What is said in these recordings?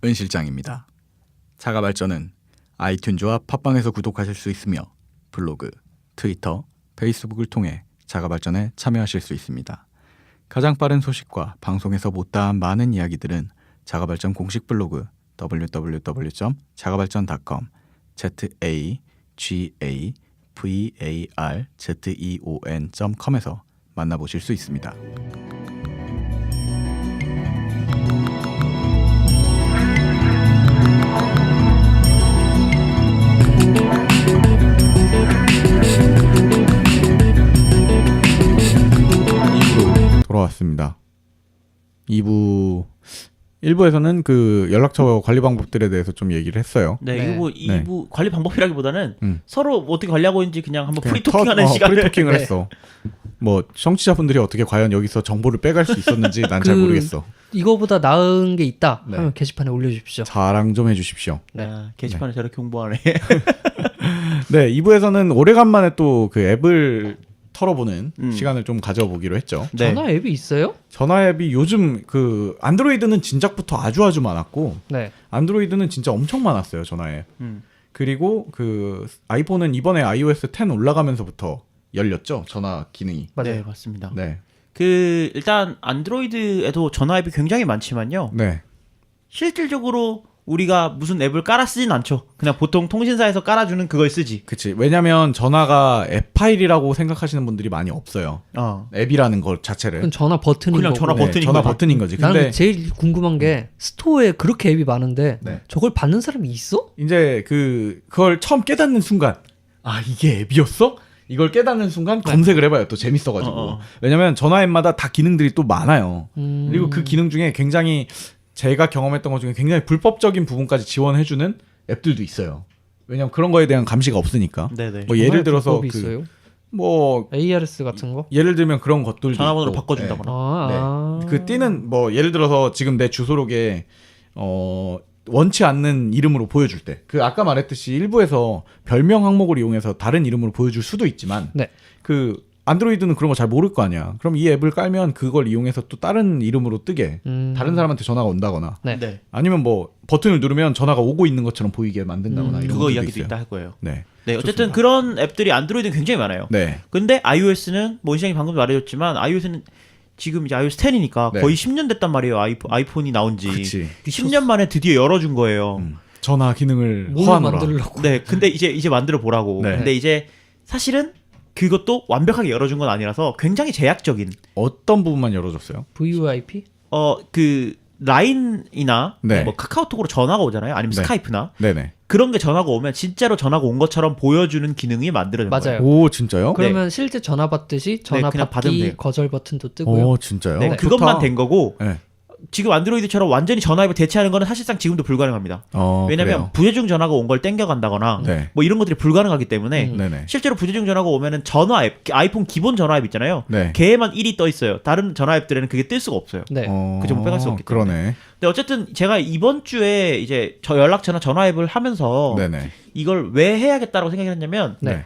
은 실장입니다. 자가발전은 아이튠즈와 팟빵에서 구독하실 수 있으며 블로그, 트위터, 페이스북을 통해 자가발전에 참여하실 수 있습니다. 가장 빠른 소식과 방송에서 못다한 많은 이야기들은 자가발전 공식 블로그 www.jagabal전.com jagavalzeon.com에서 만나보실 수 있습니다. 돌아왔습니다. 1부에서는 그 연락처 관리 방법들에 대해서 좀 얘기를 했어요. 네, 네. 이거 2부 관리 방법이라기보다는 서로 뭐 어떻게 관리하고 있는지 그냥 한번 그냥 프리토킹하는 시간을 프리토킹을 네. 했어. 뭐 청취자분들이 어떻게 과연 여기서 정보를 빼갈 수 있었는지 난 잘 모르겠어. 이거보다 나은 게 있다 네. 하면 게시판에 올려주십시오. 자랑 좀 해주십시오. 아, 게시판에 저렇게 홍보하네. 네, 2부에서는 오래간만에 또 그 앱을 털어보는 시간을 좀 가져보기로 했죠. 네. 전화 앱이 있어요? 전화 앱이 요즘 그 안드로이드는 진작부터 아주 많았고 네. 안드로이드는 진짜 엄청 많았어요. 전화 앱. 음. 그리고 그 아이폰은 이번에 iOS 10 올라가면서부터 열렸죠. 전화 기능이. 맞아요. 네, 맞습니다. 네. 그 일단 안드로이드에도 전화 앱이 굉장히 많지만요. 네. 실질적으로 우리가 무슨 앱을 깔아 쓰진 않죠. 그냥 보통 통신사에서 깔아주는 그걸 쓰지. 그치. 왜냐면 전화가 앱 파일이라고 생각하시는 분들이 많이 없어요. 앱이라는 것 자체를. 그건 전화 버튼인 그냥 거고. 전화 버튼인 전화 거죠. 버튼인 거지. 나는 근데 제일 궁금한 게 스토어에 그렇게 앱이 많은데 네. 저걸 받는 사람이 있어? 이제 그걸 처음 깨닫는 순간 아 이게 앱이었어? 이걸 깨닫는 순간 검색을 해봐요. 또 재밌어가지고. 왜냐면 전화 앱마다 다 기능들이 또 많아요. 그리고 그 기능 중에 굉장히 제가 경험했던 것 중에 굉장히 불법적인 부분까지 지원해주는 앱들도 있어요. 왜냐면 그런 거에 대한 감시가 없으니까. 네네. 뭐 예를 들어서 불법이 있어요? 뭐 ARS 같은 거? 예를 들면 그런 것들도 전화번호를 있고. 바꿔준다거나. 그 띠는 뭐 예를 들어서 지금 내 주소록에 원치 않는 이름으로 보여줄 때 그 아까 말했듯이 일부에서 별명 항목을 이용해서 다른 이름으로 보여줄 수도 있지만 네. 그 안드로이드는 그런 거 잘 모를 거 아니야. 그럼 이 앱을 깔면 그걸 이용해서 또 다른 이름으로 뜨게 다른 사람한테 전화가 온다거나 네. 네. 아니면 뭐 버튼을 누르면 전화가 오고 있는 것처럼 보이게 만든다거나 이런 그거 것도 이야기도 있어요. 있다 할 거예요. 네. 네, 어쨌든 좋습니다. 그런 앱들이 안드로이드는 굉장히 많아요. 네. 근데 iOS는 뭐 이상이 방금 말해줬지만 iOS는 지금 이제 iOS 10이니까 네. 거의 10년 됐단 말이에요. 아이폰이 나온 지. 그치. 10년 만에 드디어 열어준 거예요. 전화 기능을 뭘 호환하라. 만들려고? 네, 근데 이제 만들어 보라고. 네. 근데 이제 사실은 그것도 완벽하게 열어준 건 아니라서 굉장히 제약적인. 어떤 부분만 열어줬어요? VoIP? 그 라인이나 네. 뭐 카카오톡으로 전화가 오잖아요. 아니면 네. 스카이프나 네네. 그런 게 전화가 오면 진짜로 전화가 온 것처럼 보여주는 기능이 만들어진 맞아요. 거예요. 오 진짜요? 그러면 실제 전화 받듯이 전화 그냥 받으면 받기 돼요. 거절 버튼도 뜨고요. 오 진짜요? 네, 좋다. 그것만 된 거고 네. 지금 안드로이드처럼 완전히 전화 앱을 대체하는 거는 사실상 지금도 불가능합니다. 왜냐면 그래요. 부재중 전화가 온 걸 땡겨간다거나 네. 뭐 이런 것들이 불가능하기 때문에 네네. 실제로 부재중 전화가 오면은 전화 앱, 아이폰 기본 전화 앱 있잖아요. 네. 걔에만 1이 떠 있어요. 다른 전화 앱들에는 그게 뜰 수가 없어요. 네. 그 점을 빼갈 수 없기 때문에. 그러네. 근데 어쨌든 제가 이번 주에 이제 저 연락처나 전화 앱을 하면서 네네. 이걸 왜 해야겠다라고 생각했냐면 네.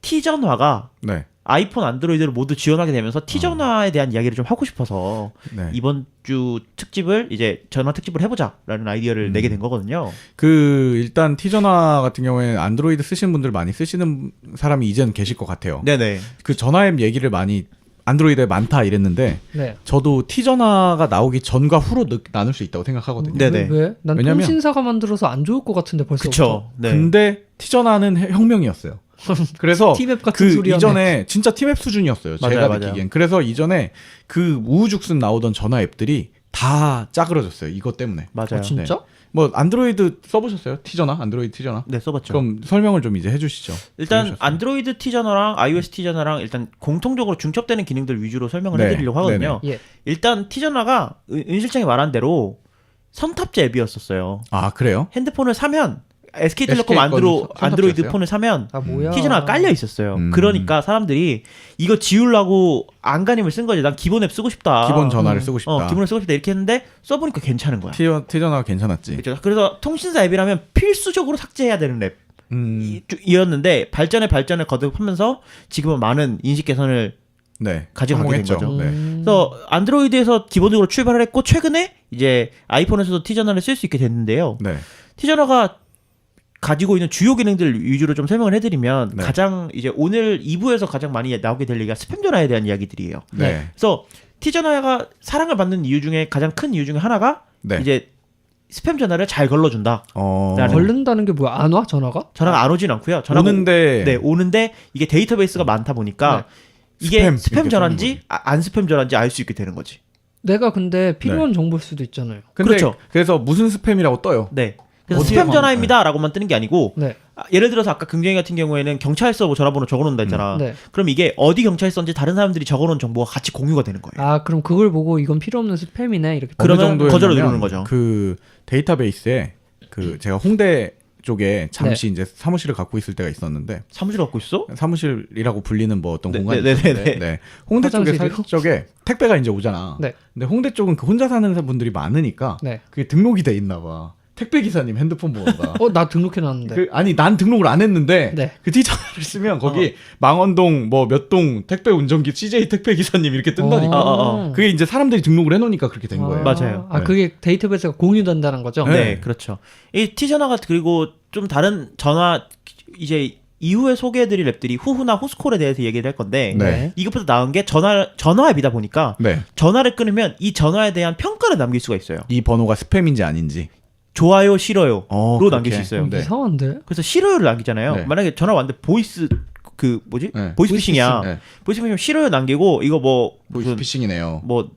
T전화가 네. 아이폰, 안드로이드를 모두 지원하게 되면서 T전화에 대한 이야기를 좀 하고 싶어서 네. 이번 주 특집을 이제 전화 특집을 해보자라는 아이디어를 내게 된 거거든요. 그 일단 T전화 같은 경우에 안드로이드 쓰시는 분들 많이 쓰시는 사람이 이제는 계실 것 같아요. 네네. 그 전화 앱 얘기를 많이 안드로이드에 많다 이랬는데 네. 저도 T전화가 나오기 전과 후로 나눌 수 있다고 생각하거든요. 네네. 왜? 난 왜냐면- 통신사가 만들어서 안 좋을 것 같은데 벌써부터. 그쵸. 네. 근데 T전화는 혁명이었어요. 그래서 T맵 같은 그 소리 하네. 이전에 진짜 T맵 수준이었어요. 맞아요, 제가 맞아요. 느끼기엔. 그래서 이전에 그 우후죽순 나오던 전화 앱들이 다 짜그러졌어요. 이것 때문에. 맞아요. 진짜? 네. 뭐 안드로이드 써보셨어요? T전화? 안드로이드 T전화? 네, 써봤죠. 그럼 설명을 좀 이제 해주시죠. 일단 해주셨어요. 안드로이드 T전화랑 iOS T전화랑 일단 공통적으로 중첩되는 기능들 위주로 설명을 네, 해드리려고 하거든요. 예. 일단 T전화가 은 실장이 말한 대로 선탑재 앱이었었어요. 아 그래요? 핸드폰을 사면 SK텔레콤 SK 안드로이드 선탑재였어요? 폰을 사면 아 뭐야? T전화가 깔려 있었어요. 그러니까 사람들이 이거 지우려고 안간힘을 쓴 거지. 난 기본 앱 쓰고 싶다. 기본 전화를 쓰고 싶다. 기본 앱 쓰고 싶다 이렇게 했는데 써보니까 괜찮은 거야. T전화가 괜찮았지. 그렇죠. 그래서 통신사 앱이라면 필수적으로 삭제해야 되는 앱이었는데 발전에 발전을 거듭하면서 지금은 많은 인식 개선을 네. 가져가게 된 성공했죠. 거죠. 네. 그래서 안드로이드에서 기본적으로 출발을 했고 최근에 이제 아이폰에서도 티저널을 쓸 수 있게 됐는데요. 네. 티저널가 가지고 있는 주요 기능들 위주로 좀 설명을 해드리면 네. 가장 이제 오늘 2부에서 가장 많이 나오게 될 얘기가 스팸 전화에 대한 이야기들이에요. 네. 그래서 티저널가 사랑을 받는 이유 중에 가장 큰 이유 중에 하나가 네. 이제 스팸 전화를 잘 걸러준다. 나는 걸른다는 게 뭐야? 안 와? 전화가? 전화가 안 오진 않고요. 전화가 오는데 네, 오는데 이게 데이터베이스가 많다 보니까 이게 스팸 스팸 이렇게 전화인지 안 스팸 전화인지 알 수 있게 되는 거지. 내가 근데 필요한 정보일 수도 있잖아요. 근데 그렇죠. 그래서 무슨 스팸이라고 떠요. 네. 그래서 어디에 스팸 전화입니다라고만 뜨는 게 아니고 네. 예를 들어서 아까 긍정이 같은 경우에는 경찰서 뭐 전화번호 적어놓는다 했잖아. 네. 그럼 이게 어디 경찰서인지 다른 사람들이 적어놓은 정보가 같이 공유가 되는 거예요. 아, 그럼 그걸 보고 이건 필요 없는 스팸이네 이렇게. 그러면 어느 정도였냐면 거절을 누르는 거죠. 그 데이터베이스에 그 제가 홍대 쪽에 잠시 네. 이제 사무실을 갖고 있을 때가 있었는데 사무실 갖고 있어? 사무실이라고 불리는 뭐 어떤 네, 공간이 네, 네, 있었는데 네. 네. 홍대 쪽에 화장실이요? 살 적에 택배가 이제 오잖아. 네. 근데 홍대 쪽은 그 혼자 사는 분들이 많으니까 네. 그게 등록이 돼 있나 봐. 택배 기사님 핸드폰 번호가. 나 등록해놨는데. 아니 난 등록을 안 했는데 네. 그 티저를 쓰면 거기 망원동 뭐 몇 동 택배 운전기 CJ 택배 기사님 이렇게 뜬다니까. 그게 이제 사람들이 등록을 해놓으니까 그렇게 된 거예요. 맞아요. 아, 네. 그게 데이터베이스가 공유된다는 거죠? 네, 네. 그렇죠. 이 티전화가 그리고 좀 다른 전화 이제 이후에 소개해드릴 앱들이 후후나 호스콜에 대해서 얘기를 할 건데 네. 이것보다 나은 게 전화 앱이다 보니까 네. 전화를 끊으면 이 전화에 대한 평가를 남길 수가 있어요. 이 번호가 스팸인지 아닌지. 좋아요, 싫어요로 그렇게. 남길 수 있어요. 네. 이상한데? 그래서 싫어요를 남기잖아요. 네. 만약에 전화 왔는데 보이스 그 뭐지? 네. 보이스피싱이야. 네. 보이스피싱 싫어요 남기고 이거 뭐 무슨 보이스피싱이네요. 뭐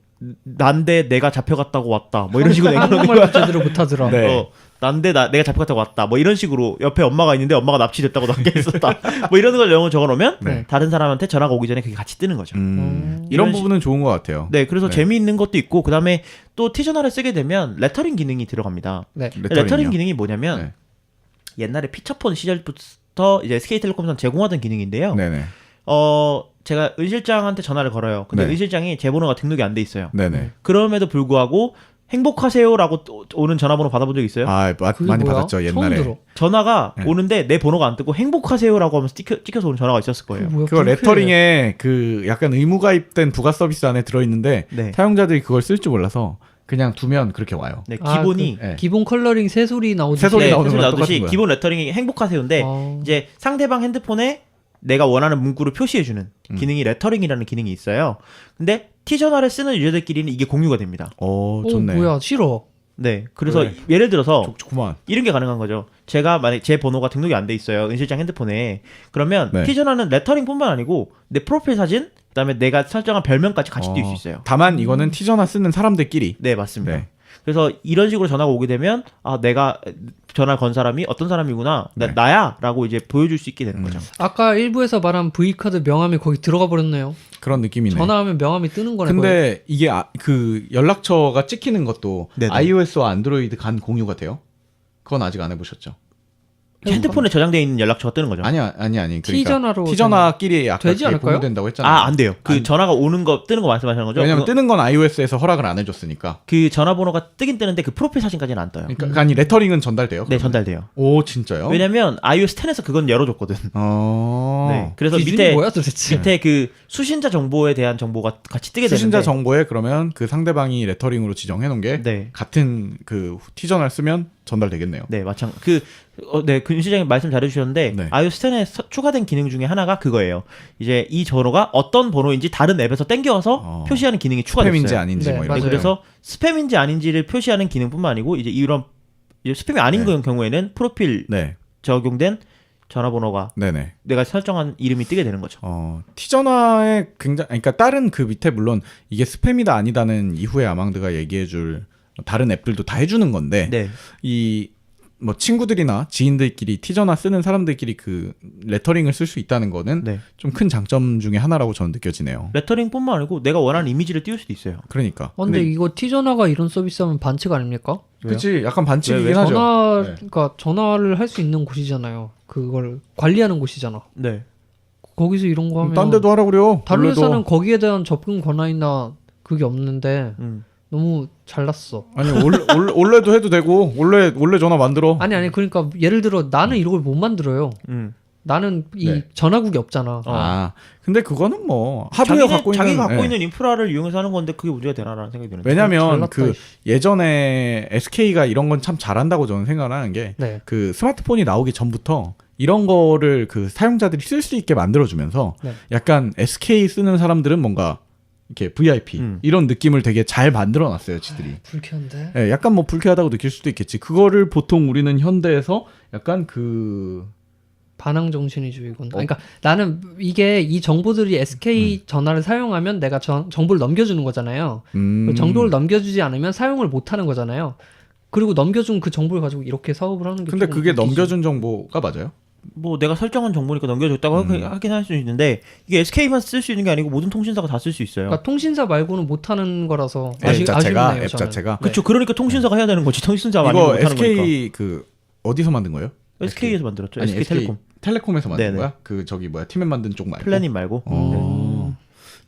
난데 내가 잡혀갔다고 왔다. 뭐 이런 식으로 얘기하는 한국말 제대로 못하더라. 네. 난데 내가 잡혀갔다고 왔다. 뭐 이런 식으로 옆에 엄마가 있는데 엄마가 납치됐다고 남겨 있었다. 뭐 이런 걸 영어 적어놓으면 네. 다른 사람한테 전화가 오기 전에 그게 같이 뜨는 거죠. 이런 이런 부분은 좋은 것 같아요. 네, 그래서 네. 재미있는 것도 있고 그다음에 또 티저널을 쓰게 되면 레터링 기능이 들어갑니다. 네. 레터링 기능이 뭐냐면 네. 옛날에 피처폰 시절부터 이제 SK텔레콤에서 제공하던 기능인데요. 네네. 제가 은 실장한테 전화를 걸어요. 근데 네. 은 실장이 제 번호가 등록이 안 돼 있어요. 네네. 그럼에도 불구하고 행복하세요라고 오는 전화번호 받아본 적 있어요? 그게 많이 뭐야? 받았죠 처음 옛날에. 들어. 전화가 네. 오는데 내 번호가 안 뜨고 행복하세요라고 하면서 찍혀서 오는 전화가 있었을 거예요. 뭐야, 그거 불쾌해. 레터링에 그 약간 의무 가입된 부가 서비스 안에 들어 있는데 네. 사용자들이 그걸 쓸 줄 몰라서 그냥 두면 그렇게 와요. 네, 아, 기본이 네. 기본 컬러링 새소리 나오듯이. 새소리 네, 나오는 사실 거랑 나듯이 똑같은 거야. 기본 레터링이 행복하세요인데 이제 상대방 핸드폰에 내가 원하는 문구를 표시해주는 기능이 레터링이라는 기능이 있어요. 근데 티저널을 쓰는 유저들끼리는 이게 공유가 됩니다. 좋네. 뭐야, 싫어. 네, 그래서 그래. 예를 들어서 좋구만. 이런 게 가능한 거죠. 제가 만약 제 번호가 등록이 안 돼 있어요. 은 실장 핸드폰에. 그러면 네. 티저널은 레터링뿐만 아니고 내 프로필 사진, 그다음에 내가 설정한 별명까지 같이 띌 수 있어요. 다만 이거는 티저나 쓰는 사람들끼리. 네, 맞습니다. 네. 그래서 이런 식으로 전화가 오게 되면 내가 전화 건 사람이 어떤 사람이구나, 네. 나야라고 이제 보여줄 수 있게 되는 거죠. 아까 일부에서 말한 V카드 명함이 거기 들어가 버렸네요. 그런 느낌이네. 전화하면 명함이 뜨는 거네. 거의. 근데 이게 그 연락처가 찍히는 것도 네네. iOS와 안드로이드 간 공유가 돼요? 그건 아직 안 해보셨죠? 핸드폰에 저장되어 있는 연락처가 뜨는 거죠. 아니. 그러니까 티저나로 티저나끼리 아까 되지 그게 않을까요? 공유된다고 했잖아요. 안 돼요. 그 전화가 오는 거 뜨는 거 말씀하시는 거죠? 왜냐면 뜨는 건 iOS에서 허락을 안 해줬으니까. 그 전화번호가 뜨긴 뜨는데 그 프로필 사진까지는 안 떠요. 그러니까 아니 레터링은 전달돼요? 네, 그러면? 전달돼요. 오 진짜요? 왜냐면 iOS 10에서 그건 열어줬거든. 네. 그래서 기준이 밑에 뭐야 도대체? 밑에 그 수신자 정보에 대한 정보가 같이 뜨게 수신자 되는데 정보에 그러면 그 상대방이 레터링으로 지정해놓은 게 네. 같은 그 티저널 쓰면 전달되겠네요. 네, 근 시장님 말씀 잘해주셨는데 네. iOS 10에 추가된 기능 중에 하나가 그거예요. 이제 이 번호가 어떤 번호인지 다른 앱에서 땡겨와서 표시하는 기능이 추가됐어요. 스팸인지 아닌지 네, 뭐 맞아요. 이런. 그래서 스팸인지 아닌지를 표시하는 기능뿐만 아니고 이제 이런 스팸이 아닌 네. 경우에는 프로필 네, 적용된 전화번호가 네네. 내가 설정한 이름이 뜨게 되는 거죠. 티저나의 그러니까 다른 그 밑에 물론 이게 스팸이다 아니다는 이후에 아망드가 얘기해줄 다른 앱들도 다 해주는 건데 네. 이 뭐 친구들이나 지인들끼리 티저나 쓰는 사람들끼리 그 레터링을 쓸 수 있다는 거는 네. 좀 큰 장점 중에 하나라고 저는 느껴지네요. 레터링뿐만 아니고 내가 원하는 이미지를 띄울 수도 있어요. 그러니까. 근데 이거 티저나가 이런 서비스하면 반칙 아닙니까? 그치 약간 반칙이긴 왜? 하죠. 그러니까 전화를 할 수 있는 곳이잖아요. 그걸 관리하는 곳이잖아. 네. 거기서 이런 거 하면 딴 데도 하라 그래요. 다른 원래도. 회사는 거기에 대한 접근 권한이나 그게 없는데 너무 잘났어. 아니 원래도 해도 되고 원래 전화 만들어. 아니 그러니까 예를 들어 나는 이런 걸 못 만들어요. 나는 이 네. 전화국이 없잖아. 아 근데 그거는 뭐 하드웨어 갖고 있는 자기가 갖고 예. 있는 인프라를 이용해서 하는 건데 그게 문제가 되나라는 생각이 드는데. 왜냐면 잘났다, 그 이씨. 예전에 SK가 이런 건 참 잘한다고 저는 생각을 하는 게 네. 그 스마트폰이 나오기 전부터 이런 거를 그 사용자들이 쓸 수 있게 만들어주면서 네. 약간 SK 쓰는 사람들은 뭔가 이렇게 VIP 이런 느낌을 되게 잘 만들어놨어요, 지들이. 불쾌한데. 예, 약간 뭐 불쾌하다고 느낄 수도 있겠지. 그거를 보통 우리는 현대에서 약간 그 반항 정신이죠 이건. 그러니까 나는 이게 이 정보들이 SK 전화를 사용하면 내가 정보를 넘겨주는 거잖아요. 정보를 넘겨주지 않으면 사용을 못하는 거잖아요. 그리고 넘겨준 그 정보를 가지고 이렇게 사업을 하는 게. 근데 조금 그게 웃기지. 넘겨준 정보가 맞아요? 뭐 내가 설정한 정보니까 넘겨줬다고 하긴 할 수 있는데 이게 SK만 쓸 수 있는 게 아니고 모든 통신사가 다 쓸 수 있어요. 그러니까 통신사 말고는 못하는 거라서 앱 자체가 아쉽네요, 앱 저는. 자체가 그렇죠. 그러니까 통신사가 해야 되는 거지. 통신사가 아니고 이거 못하는 SK 거니까. 그 어디서 만든 거예요? SK에서 만들었죠. 아니, SK텔레콤. 텔레콤에서 만든 네네. 거야? 그 저기 뭐야 팀에 만든 쪽 말고. 플래닛 말고.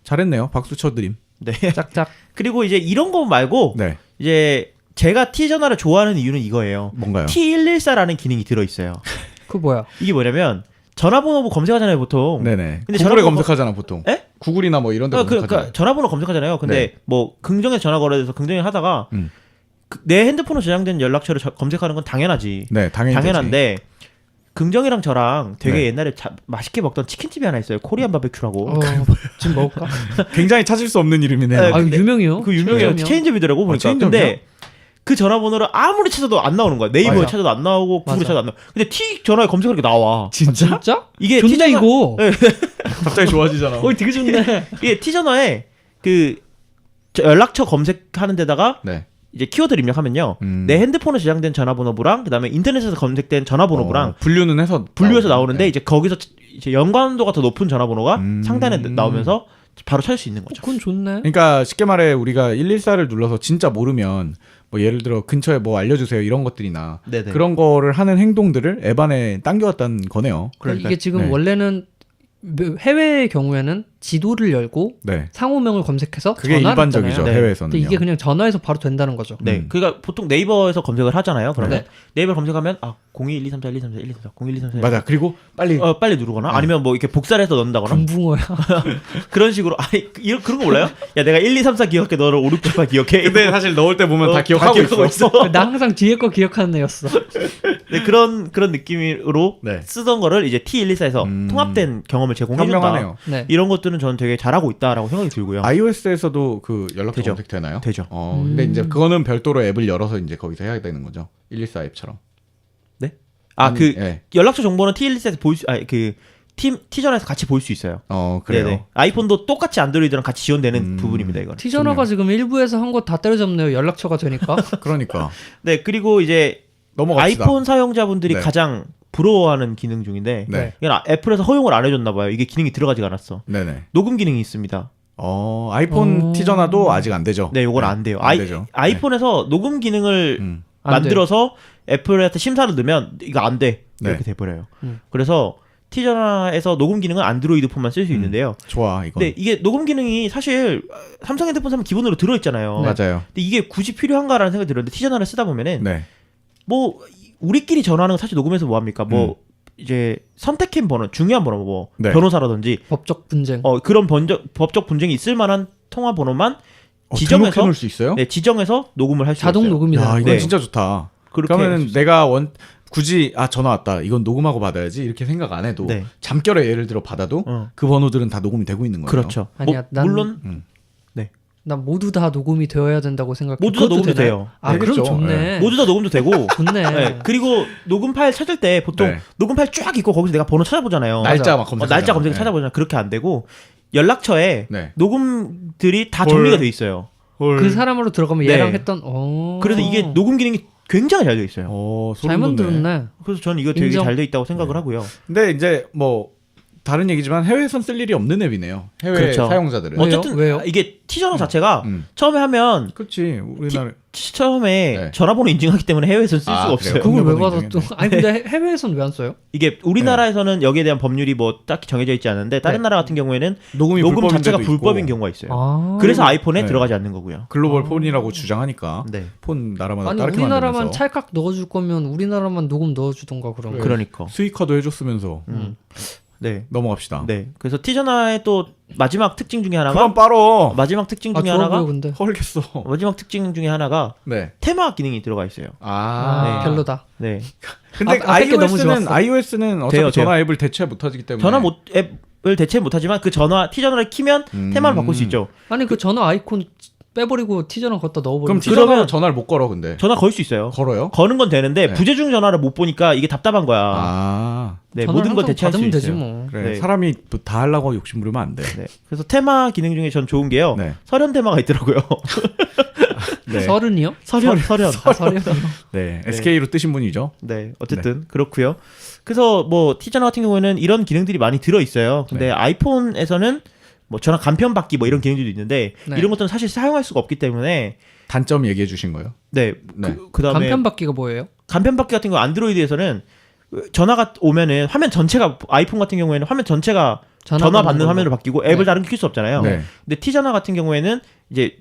잘했네요. 박수 쳐드림. 네. 짝짝. 그리고 이제 이런 거 말고 네. 이제 제가 T전화를 좋아하는 이유는 이거예요. 뭔가요? T114라는 기능이 들어있어요. 그 뭐야? 이게 뭐냐면 전화번호 검색하잖아요 보통. 네네. 근데 구글에 전화번호- 검색하잖아 보통. 에? 구글이나 뭐 이런 데 검색하잖아요. 그러니까 전화번호 검색하잖아요. 근데 네. 뭐 긍정에서 전화 걸어야 돼서 긍정에 하다가 음. 내 핸드폰으로 저장된 연락처를 검색하는 건 당연하지. 네, 당연히 당연한데 긍정이랑 저랑 되게 네. 옛날에 맛있게 먹던 치킨집이 하나 있어요. 코리안 바베큐라고. 지금 먹을까? 되지. 굉장히 찾을 수 없는 이름이네요. 네, 아 근데 유명해요. 그 유명해요. 체인점이요? 체인점이더라고 보니까. 체인점이요? 근데 그 전화번호를 아무리 찾아도 안 나오는 거야. 네이버에 맞아. 찾아도 안 나오고 구글에 맞아. 찾아도 안 나와. 근데 T 전화에 검색하니까 나와. 진짜? 진짜? 이게 좋네 T전화- 이거. 갑자기 좋아지잖아. 되게 좋네. 이게 T 전화에 그 연락처 검색하는 데다가 네. 이제 키워드를 입력하면요. 음. 내 핸드폰에 저장된 전화번호부랑 그다음에 인터넷에서 검색된 전화번호부랑 분류는 해서 분류해서 나오고. 나오는데 네. 이제 거기서 이제 연관도가 더 높은 전화번호가 상단에 나오면서 바로 찾을 수 있는 거죠. 그건 좋네. 그러니까 쉽게 말해 우리가 114를 눌러서 진짜 모르면 뭐 예를 들어 근처에 뭐 알려주세요 이런 것들이나 네네. 그런 거를 하는 행동들을 앱 안에 당겨왔다는 거네요. 그러니까 이게 지금 네. 원래는 해외의 경우에는 지도를 열고 네. 상호명을 검색해서 그게 전화를 일반적이죠. 했잖아요. 네. 해외에서는. 근데 이게 그냥 전화해서 바로 된다는 거죠. 네. 그러니까 보통 네이버에서 검색을 하잖아요. 그러면 네. 네이버 검색하면 0212341234 1234 맞아. 그리고 빨리 빨리 누르거나 아니면 뭐 이렇게 복사를 해서 넣는다거나 금붕어야. 그런 식으로 그런 거 몰라요? 야 내가 1, 2, 3, 4 기억해 너를 5, 6, 7, 8 기억해. 근데 사실 넣을 때 보면 다 기억하고 있어. 나 항상 뒤에 거 기억하는 애였어. 네, 그런 느낌으로 네. 쓰던 거를 이제 T114에서 통합된 경험을 제공해준다. 현명하네요. 네. 이런 것들은 저는 되게 잘하고 있다라고 생각이 들고요. iOS에서도 그 연락처 되죠. 검색 되나요? 되죠. 근데 이제 그거는 별도로 앱을 열어서 이제 거기서 해야 되는 거죠. 114 앱처럼. 네? 예. 연락처 정보는 T114에서 T전화에서 같이 볼 수 있어요. 그래요. 네네. 아이폰도 똑같이 안드로이드랑 같이 지원되는 부분입니다. 이거는. T전화가 지금 일부에서 한 거 다 때려잡네요. 연락처가 되니까. 그러니까 네 그리고 이제 넘어갑시다. 아이폰 사용자분들이 네. 가장 부러워하는 기능 중인데 네. 이건 애플에서 허용을 안 해줬나 봐요. 이게 기능이 들어가지가 않았어. 네네. 녹음 기능이 있습니다. 아이폰 T전화도 아직 안 되죠. 네, 이건 안 돼요. 안 되죠. 아이폰에서 녹음 기능을 안 만들어서 애플한테 심사를 넣으면 이거 안 돼. 이렇게 네. 돼버려요. 그래서 T전화에서 녹음 기능은 안드로이드 폰만 쓸 수 있는데요. 좋아 이거. 근데 이게 녹음 기능이 사실 삼성 핸드폰 사면 기본으로 들어있잖아요. 맞아요. 근데 이게 굳이 필요한가라는 생각이 들었는데 T전화를 쓰다 보면은 네. 뭐 우리끼리 전화하는 거 사실 녹음해서 뭐 합니까? 뭐 이제 선택한 번호, 중요한 번호 뭐 네. 변호사라든지 법적 분쟁. 그런 법적 분쟁이 있을 만한 통화 번호만 지정해서 지정해서 놓을 수 있어요? 네, 지정해서 녹음을 할 수 있어요. 자동 녹음이 야 되는 이건 네. 진짜 좋다. 그렇게 그러면 할수 있어요. 내가 굳이 전화 왔다 이건 녹음하고 받아야지 이렇게 생각 안 해도 네. 잠결에 예를 들어 받아도 그 번호들은 다 녹음이 되고 있는 거예요. 그렇죠. 아니야, 난- 물론 난 모두 다 녹음이 되어야 된다고 생각해. 모두 다 그것도 녹음도 되나요? 돼요. 아, 되겠죠. 그럼 좋네. 네. 모두 다 녹음도 되고 좋네. 네, 그리고 녹음 파일 찾을 때 보통 네. 녹음 파일 쫙 있고 거기서 내가 번호 찾아보잖아요. 날짜 막 검색하잖아. 날짜 검색 네. 찾아보잖아요. 그렇게 안 되고 연락처에 네. 녹음들이 다 헐. 정리가 돼 있어요. 그 사람으로 들어가면 네. 얘랑 했던. 그래서 이게 녹음 기능이 굉장히 잘 돼 있어요. 소름 잘 돋네. 만들었네. 그래서 저는 이거 되게 인정. 잘 돼 있다고 생각을 하고요. 근데 이제 뭐 다른 얘기지만 해외에선 쓸 일이 없는 앱이네요. 해외 그렇죠. 사용자들은. 왜요? 어쨌든 왜요? 이게 티저너 자체가 처음에 하면 그렇지. 우리나라 처음에 네. 전화번호 인증하기 때문에 해외에서는 쓸 수가 그래요? 없어요. 그걸 왜 공개번호 받아 또? 인증해. 아니 근데 해외에서는 왜 안 써요? 이게 우리나라에서는 여기에 대한 법률이 뭐 딱히 정해져 있지 않은데 다른 네. 나라 같은 경우에는 녹음이 녹음 불법인 자체가 데도 있고, 불법인 경우가 있어요. 아. 그래서 아이폰에 네. 들어가지 않는 거고요. 글로벌 폰이라고 주장하니까 네. 폰 나라마다 아니 다르게 우리나라만 만들면서 찰칵 넣어줄 거면 우리나라만 녹음 넣어주던가 그럼. 그래. 그러니까. 스이카도 해줬으면서 네. 넘어갑시다. 네. 그래서 티저나의 또 마지막 특징 중에 하나가 그럼 빠로 마지막 특징 아 중에 좋아 하나가 보여 근데. 헐겠어. 마지막 특징 중에 하나가 네. 테마 기능이 들어가 있어요. 아, 네. 별로다. 네. 근데 앞에 게 너무 좋았어. iOS는 어차피 돼요, 전화 앱을 대체 못하기 때문에 전화 앱을 대체 못하지만 그 티저너를 키면 테마를 바꿀 수 있죠. 아니 그 전화 아이콘 빼버리고 티저너 걷다 그럼 넣어버리면 티저너로 그러면 전화를 못 걸어 근데 전화 걸 수 있어요. 걸어요? 거는 건 되는데 네. 부재중 전화를 못 보니까 이게 답답한 거야. 아 네, 전화를 모든 걸 항상 대체할 수 받으면 있어요. 되지 뭐. 그래 네. 사람이 뭐다 하려고 욕심 부리면 안 돼. 네. 그래서 테마 기능 중에 전 좋은 게요. 네. 설현 테마가 있더라고요. 네. 서른이요? 설현. 아, 서른이요. 네. SK로 뜨신 분이죠. 네, 어쨌든 그렇고요. 그래서 뭐 티저너 같은 경우에는 이런 기능들이 많이 들어 있어요. 근데 네. 아이폰에서는 뭐 전화 간편 받기 뭐 이런 기능들도 있는데 네. 이런 것들은 사실 사용할 수가 없기 때문에 단점 얘기해 주신 거예요? 네, 네. 그다음에 간편 받기가 뭐예요? 간편 받기 같은 거 안드로이드에서는 전화가 오면은 화면 전체가 아이폰 같은 경우에는 화면 전체가 전화 받는 걸로. 화면으로 바뀌고 앱을 네. 다른 게 킬 수 없잖아요. 네. 근데 티저너 같은 경우에는 이제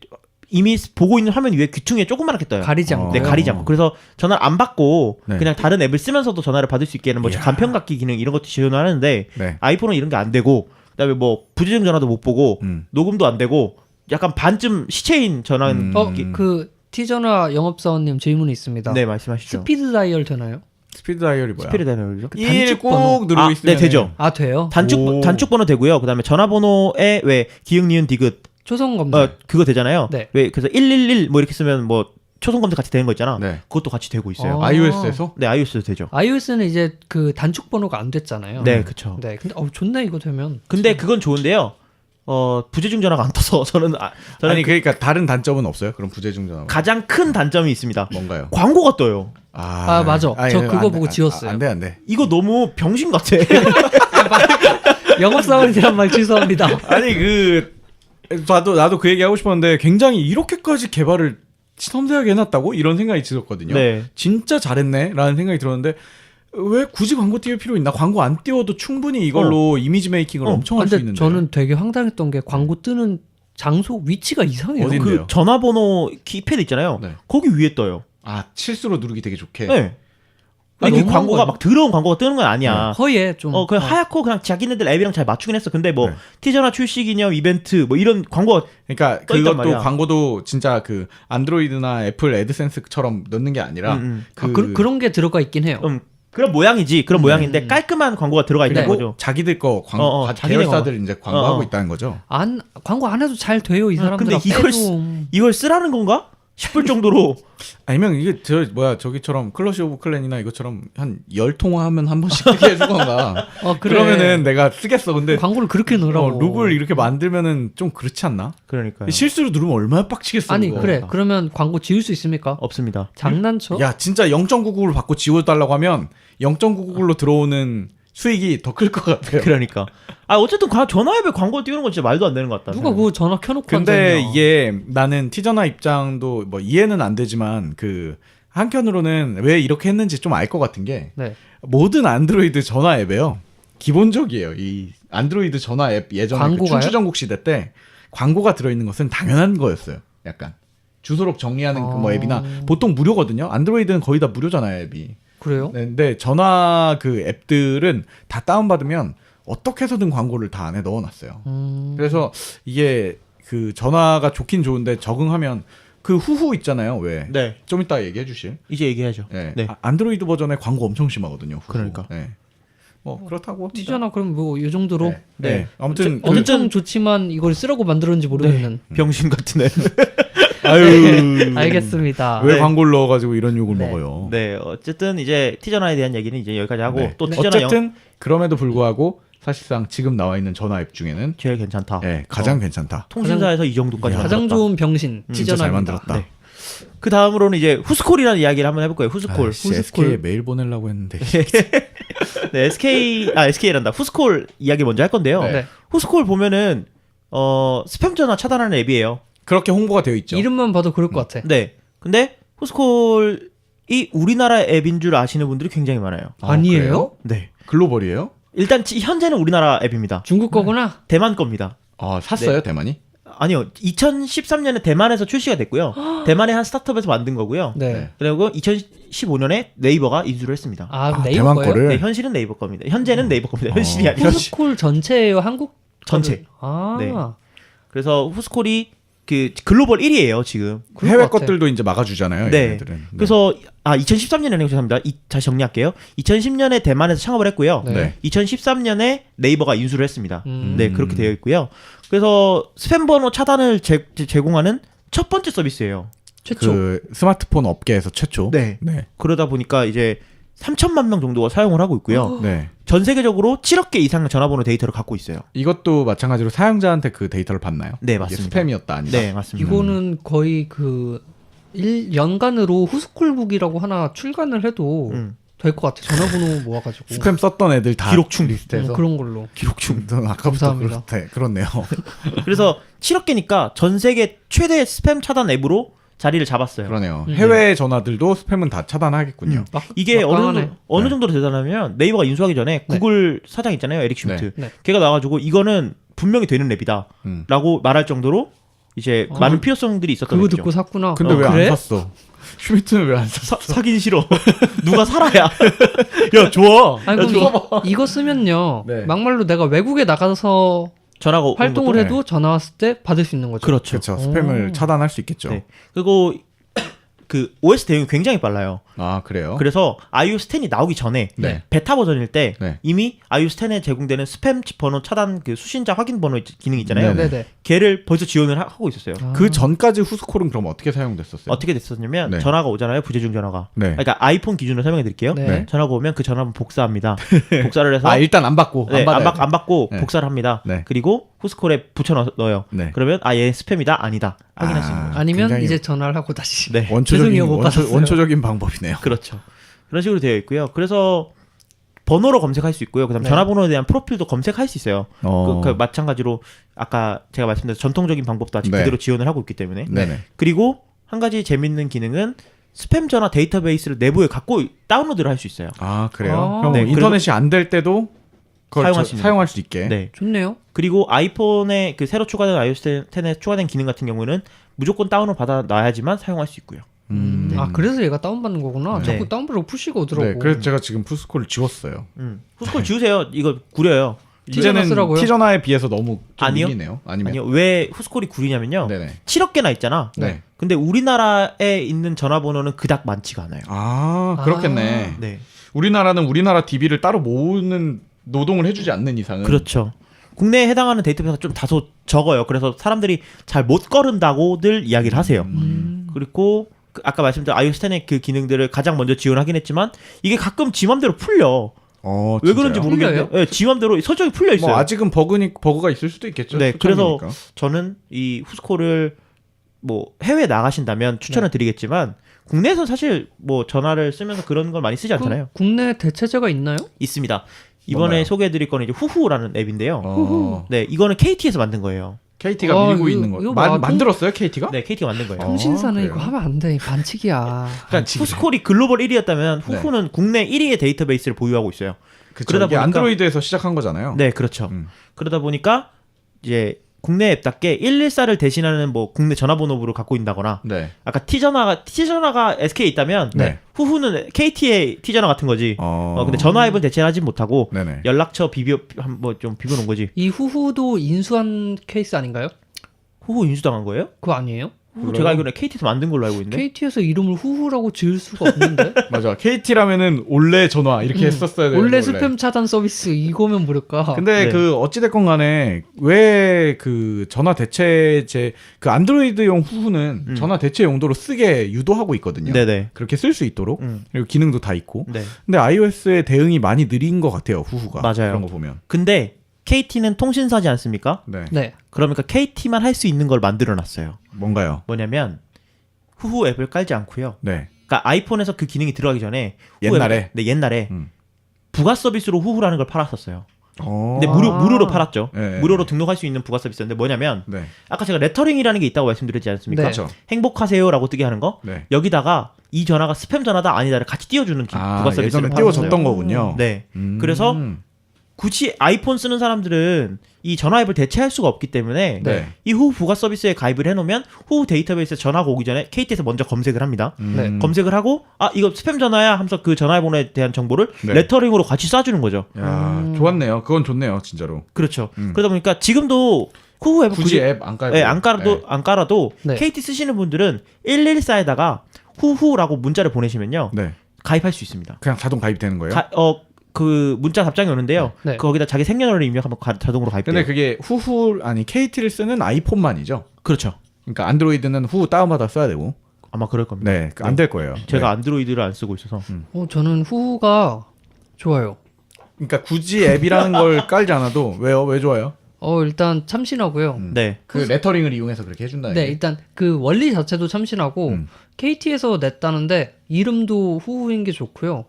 이미 보고 있는 화면 위에 귀퉁이에 조그맣게 떠요. 가리지 않고. 네, 가리지 않고. 그래서 전화를 안 받고 네. 그냥 다른 앱을 쓰면서도 전화를 받을 수 있게 하는 뭐 이야. 간편 받기 기능 이런 것도 지원하는데 네. 아이폰은 이런 게 안 되고 그다음에 뭐 부재중 전화도 못 보고 녹음도 안 되고 약간 반쯤 시체인 전화는 그 티저너 영업사원님 질문이 있습니다. 네, 말씀하시죠. 스피드 다이얼 되나요? 스피드 다이얼이 뭐야? 스피드 다이얼이죠? 그 1 단축 번호. 꼭 누르고 있으면 네, 되죠. 아 돼요? 오. 단축 번호 되고요. 그다음에 전화번호에 왜 기억 니은 디귿 초성 검색. 그거 되잖아요. 네. 왜 그래서 111 뭐 이렇게 쓰면 뭐 초성 검색 같이 되는 거 있잖아. 네. 그것도 같이 되고 있어요. 아. iOS에서? 네, iOS도 되죠. iOS는 이제 그 단축 번호가 안 됐잖아요. 네, 그렇죠. 네, 근데 좋네 이거 되면. 근데 그건 좋은데요. 부재중 전화가 안 떠서 저는 아니 그러니까 다른 단점은 없어요? 그럼 부재중 전화 가장 큰 단점이 있습니다. 뭔가요? 광고가 떠요. 아, 맞아. 저 그거 보고 지웠어요. 안돼 이거 너무 병신 같아. 영업사원이란 말 죄송합니다. 아니 나도 그 얘기 하고 싶었는데 굉장히 이렇게까지 개발을 섬세하게 해놨다고 이런 생각이 들었거든요. 네. 진짜 잘했네라는 생각이 들었는데 왜 굳이 광고 띄울 필요 있나? 광고 안 띄워도 충분히 이걸로 이미지 메이킹을 엄청 할 수 근데 있는데. 저는 되게 황당했던 게 광고 뜨는 장소 위치가 이상해요. 어딘- 그 어딘데요? 전화번호 키패드 있잖아요. 네. 거기 위에 떠요. 실수로 누르기 되게 좋게. 네. 아, 이게 너무한 광고가 거야. 막 더러운 광고가 뜨는 건 아니야. 허예 좀. 그냥 하얗고 그냥 자기네들 앱이랑 잘 맞추긴 했어. 근데 뭐 네. 티저나 출시 기념 이벤트 뭐 이런 광고가 그러니까 떠있단 그것도 말이야. 광고도 진짜 그 안드로이드나 애플 애드센스처럼 넣는 게 아니라 그런 게 들어가 있긴 해요. 그런 모양이지. 그런 모양인데 깔끔한 광고가 들어가 있는 그리고 거죠. 자기들 거 광고 자기네 계열사들 이제 광고하고 어. 있다는 거죠. 광고 안 해도 잘 돼요 이 사람들. 근데 이걸 쓰라는 건가? 싶을 정도로 아니면 이게 저기처럼 클러시 오브 클랜이나 이것처럼 한 10통화 하면 한 번씩 뜨게 해줄 건가. 그래. 그러면은 내가 쓰겠어. 근데 광고를 그렇게 넣으라고. 룩을 이렇게 만들면은 좀 그렇지 않나? 그러니까요. 실수로 누르면 얼마나 빡치겠어. 아니 그거. 그래 그러면 광고 지울 수 있습니까? 없습니다. 장난쳐? 야 진짜 0.99를 받고 지워달라고 하면 0.99로 들어오는 수익이 더 클 것 같아요. 그러니까 어쨌든 전화 앱에 광고 띄우는 건 진짜 말도 안 되는 것 같다. 누가 그거 전화 켜놓고 근데 앉았냐. 이게 나는 티저나 입장도 뭐 이해는 안 되지만 그 한편으로는 왜 이렇게 했는지 좀 알 것 같은 게 네. 모든 안드로이드 전화 앱에요. 기본적이에요. 이 안드로이드 전화 앱 예전에 그 광고가요? 춘추전국 시대 때 광고가 들어있는 것은 당연한 거였어요. 약간 주소록 정리하는 그 뭐 앱이나 보통 무료거든요. 안드로이드는 거의 다 무료잖아요, 앱이. 그래요? 네, 근데 전화 그 앱들은 다 다운받으면 어떻게 해서든 광고를 다 안에 넣어놨어요. 그래서 이게 그 전화가 좋긴 좋은데 적응하면 그 후후 있잖아요. 왜? 네. 좀 이따 얘기해 주실. 이제 얘기하죠. 네. 네. 안드로이드 버전에 광고 엄청 심하거든요. 후후. 그러니까. 네. 뭐 그렇다고 합니다. 티저나 그럼 뭐 이 정도로 네. 네. 아무튼 엄청 좋지만 이걸 쓰라고 만들었는지 모르겠는. 병신 같은 애. 아유. 알겠습니다. 왜 네. 광고를 넣어가지고 이런 욕을 네. 먹어요. 네, 어쨌든 이제 티저나에 대한 얘기는 이제 여기까지 하고 네. 또 티저나 어쨌든 그럼에도 불구하고 사실상 지금 나와 있는 전화 앱 중에는 제일 괜찮다. 네, 가장 괜찮다. 통신사에서 이 정도까지 가장 만들었다. 좋은 병신 진짜 잘 티저나입니다. 만들었다. 네. 그 다음으로는 이제 후스콜이라는 이야기를 한번 해볼 거예요. 후스콜. SK에 메일 보내려고 했는데 네, SK란다. 후스콜 이야기 먼저 할 건데요. 네. 네. 후스콜 보면은 스팸 전화 차단하는 앱이에요. 그렇게 홍보가 되어 있죠. 이름만 봐도 그럴 것 같아. 네. 근데 후스콜이 우리나라 앱인 줄 아시는 분들이 굉장히 많아요. 아니에요? 그래요? 네. 글로벌이에요? 일단 현재는 우리나라 앱입니다. 중국 거구나. 대만 겁니다. 아, 샀어요, 네. 대만이? 아니요. 2013년에 대만에서 출시가 됐고요. 대만의 한 스타트업에서 만든 거고요. 네. 네. 그리고 2015년에 네이버가 인수를 했습니다. 아, 네이버 대만 거예요? 거를? 네, 현실은 네이버 겁니다. 현재는 네이버 겁니다. 현실이 아니라. 후스콜 전체예요, 한국 전체. 아, 네. 그래서 후스콜이 그 글로벌 1위예요, 지금. 그럴 해외 것 같아. 것들도 이제 막아주잖아요. 네. 얘네들은. 네. 그래서 2013년에 죄송합니다. 다시 정리할게요. 2010년에 대만에서 창업을 했고요. 네. 네. 2013년에 네이버가 인수를 했습니다. 음. 네, 그렇게 되어 있고요. 그래서 스팸 번호 차단을 제공하는 첫 번째 서비스예요. 최초. 그 스마트폰 업계에서 최초. 네. 네. 그러다 보니까 이제 3천만 명 정도가 사용을 하고 있고요. 네. 전 세계적으로 7억 개 이상의 전화번호 데이터를 갖고 있어요. 이것도 마찬가지로 사용자한테 그 데이터를 받나요? 네, 이게 맞습니다. 스팸이었다 아니다. 네, 맞습니다. 이거는 거의 연간으로 후스콜북이라고 하나 출간을 해도 될 것 같아. 전화번호 모아가지고. 스팸 썼던 애들 다 기록충 리스트에서 그런 걸로. 기록충. 아까부터 감사합니다. 그렇네요. 그래서 7억 개니까 전 세계 최대 스팸 차단 앱으로 자리를 잡았어요. 그러네요. 해외 전화들도 스팸은 다 차단하겠군요. 이게 막강하네. 어느 네. 정도로 대단하면 네이버가 인수하기 전에 구글 사장 있잖아요. 에릭 슈미트. 네. 걔가 나와가지고 이거는 분명히 되는 앱이다 음. 라고 말할 정도로 이제 아, 많은 필요성들이 있었던 그거 앱이죠. 듣고 샀구나. 근데 왜 안 그래? 샀어? 슈미트는 왜 안 샀어? 사긴 싫어. 누가 살아야. 야 좋아. 아니 그럼 이거 쓰면요. 네. 막말로 내가 외국에 나가서 전화가 오는 활동을 것도- 해도 전화 왔을 때 받을 수 있는 거죠. 그렇죠. 그렇죠. 스팸을 오. 차단할 수 있겠죠. 네. 그리고 그 OS 대응이 굉장히 빨라요. 아, 그래요? 그래서 iOS 10이 나오기 전에 네. 베타 버전일 때 네. 이미 iOS 10에 제공되는 스팸 번호 차단 그 수신자 확인 번호 기능 있잖아요. 네네. 네네. 걔를 벌써 지원을 하고 있었어요. 아. 그 전까지 후스콜은 그럼 어떻게 사용됐었어요? 어떻게 됐었냐면 네. 전화가 오잖아요. 부재중 전화가. 네. 그러니까 아이폰 기준으로 설명해 드릴게요. 네. 네. 전화가 오면 그 전화번 복사합니다. 복사를 해서 아, 일단 안 받고 네, 안 받아요. 안 받고 네. 복사를 합니다. 네. 그리고 후스콜에 붙여 넣어요. 네. 그러면 얘 스팸이다 아니다 확인할 수 있는 거예요. 아니면 굉장히 이제 전화를 하고 다시. 네. 죄송해요, 못 받았어요. 원초적인 방법이네요. 그렇죠. 그런 식으로 되어 있고요. 그래서 번호로 검색할 수 있고요. 그다음 네. 전화번호에 대한 프로필도 검색할 수 있어요. 어. 그 마찬가지로 아까 제가 말씀드린 전통적인 방법도 아직 네. 그대로 지원을 하고 있기 때문에. 네네. 그리고 한 가지 재밌는 기능은 스팸 전화 데이터베이스를 내부에 갖고 다운로드를 할 수 있어요. 아, 그래요? 아. 그럼 네, 인터넷이 안 될 때도 그걸 사용할 수 있는 있게. 네. 좋네요. 그리고 아이폰에 그 새로 추가된 iOS 10에 추가된 기능 같은 경우는 무조건 다운을 받아 놔야지만 사용할 수 있고요. 아 그래서 얘가 다운받는 거구나. 네. 자꾸 다운받으라고 푸시가 오더라고. 네, 그래서 제가 지금 후스콜을 지웠어요. 후스콜 지우세요. 이거 구려요. 티전화 쓰라고요? 티전화에 비해서 너무 좀 아니요. 밀리네요. 아니면 아니요. 왜 후스콜이 구리냐면요. 네네. 7억 개나 있잖아. 네. 근데 우리나라에 있는 전화번호는 그닥 많지가 않아요. 아, 그렇겠네. 네. 우리나라는 우리나라 DB를 따로 모으는 노동을 해주지 않는 이상은 그렇죠. 국내에 해당하는 데이터베이스가 좀 다소 적어요. 그래서 사람들이 잘 못 거른다고들 이야기를 하세요. 그리고 아까 말씀드린 iOS 10의 그 기능들을 가장 먼저 지원하긴 했지만 이게 가끔 지 맘대로 풀려. 진짜요? 왜 그런지 모르겠는데 풀려요? 네, 지 맘대로 설정이 풀려 있어요. 뭐 아직은 버그가 있을 수도 있겠죠. 네, 그래서 초창기니까. 저는 이 후스콜을 뭐 해외 나가신다면 추천을 드리겠지만 국내에서 사실 뭐 전화를 쓰면서 그런 걸 많이 쓰지 않잖아요. 국내 대체제가 있나요? 있습니다. 이번에 뭔가요? 소개해드릴 거는 이제 후후라는 앱인데요. 어, 네, 이거는 KT에서 만든 거예요. KT가 아, 밀고 이거- 있는 거. 이거 봐, 만들었어요, KT가? 네, KT가 만든 거예요. 통신사는 그래요? 이거 하면 안 돼. 반칙이야. 그러니까 반칙이네. 후스콜이 글로벌 1위였다면 후후는 국내 1위의 데이터베이스를 보유하고 있어요. 그쵸, 그러다 이게 보니까- 안드로이드에서 시작한 거잖아요. 네, 그렇죠. 음. 그러다 보니까 이제 국내 앱답게 114를 대신하는 뭐 국내 전화번호부를 갖고 있다거나 네. 아까 T전화가 SK에 있다면 네. 후후는 KT의 T전화 같은 거지. 근데 전화 앱을 대체하지 못하고 네네. 연락처 뭐 좀 비벼놓은 거지. 이 후후도 인수한 케이스 아닌가요? 후후 인수당한 거예요? 그거 아니에요? 후후 제가 알기로는 KT에서 만든 걸로 알고 있는데. KT에서 이름을 후후라고 지을 수가 없는데. 맞아. KT라면은 올레 전화 이렇게 했었어야 되는데. 원래 스팸 차단 서비스 이거면 모를까. 근데 네. 그 어찌됐건 간에 왜 그 전화 대체제 그 안드로이드용 후후는 전화 대체 용도로 쓰게 유도하고 있거든요. 네네. 그렇게 쓸 수 있도록. 음. 그리고 기능도 다 있고. 네. 근데 iOS의 대응이 많이 느린 것 같아요. 후후가. 맞아요. 그런 거 보면. 근데 KT는 통신사지 않습니까? 네. 네. 그러니까 KT만 할 수 있는 걸 만들어 놨어요. 뭔가요? 뭐냐면 후후 앱을 깔지 않고요. 네. 그러니까 아이폰에서 그 기능이 들어가기 전에 후후 옛날에? 앱, 네, 옛날에 음. 부가 서비스로 후후라는 걸 팔았었어요. 어. 근데 무료로 팔았죠. 네. 무료로 등록할 수 있는 부가 서비스인데 뭐냐면 네. 아까 제가 레터링이라는 게 있다고 말씀드렸지 않습니까? 네. 그렇죠. 행복하세요라고 뜨게 하는 거. 네. 여기다가 이 전화가 스팸 전화다 아니다를 같이 띄워주는 부가 서비스를 예전에 팔았어요. 띄워줬던 거군요. 네. 그래서 굳이 아이폰 쓰는 사람들은 이 전화 앱을 대체할 수가 없기 때문에 네. 이 후후 부가 서비스에 가입을 해놓으면 후후 데이터베이스에 전화가 오기 전에 KT에서 먼저 검색을 합니다. 네. 검색을 하고 아 이거 스팸 전화야 하면서 그 전화번호에 대한 정보를 네. 레터링으로 같이 쏴주는 거죠. 야, 좋았네요. 그건 좋네요, 진짜로. 그렇죠. 그러다 보니까 지금도 후후 앱을 굳이 앱 안 깔고. 네, 안 깔아도 네. KT 쓰시는 분들은 114에다가 후후라고 문자를 보내시면요 네. 가입할 수 있습니다. 그냥 자동 가입되는 거예요? 그 문자 답장이 오는데요. 네. 거기다 자기 생년월일 입력하면 자동으로 가입돼요. 근데 그게 KT를 쓰는 아이폰만이죠. 그렇죠. 그러니까 안드로이드는 후후 다운받아 써야 되고. 아마 그럴 겁니다. 네, 안 될 거예요. 제가 네. 안드로이드를 안 쓰고 있어서. 저는 후후가 좋아요. 그러니까 굳이 앱이라는 걸 깔지 않아도 왜요? 왜 좋아요? 일단 참신하고요. 네. 그 레터링을 이용해서 그렇게 해준다. 네, 일단 그 원리 자체도 참신하고 KT에서 냈다는데 이름도 후후인 게 좋고요.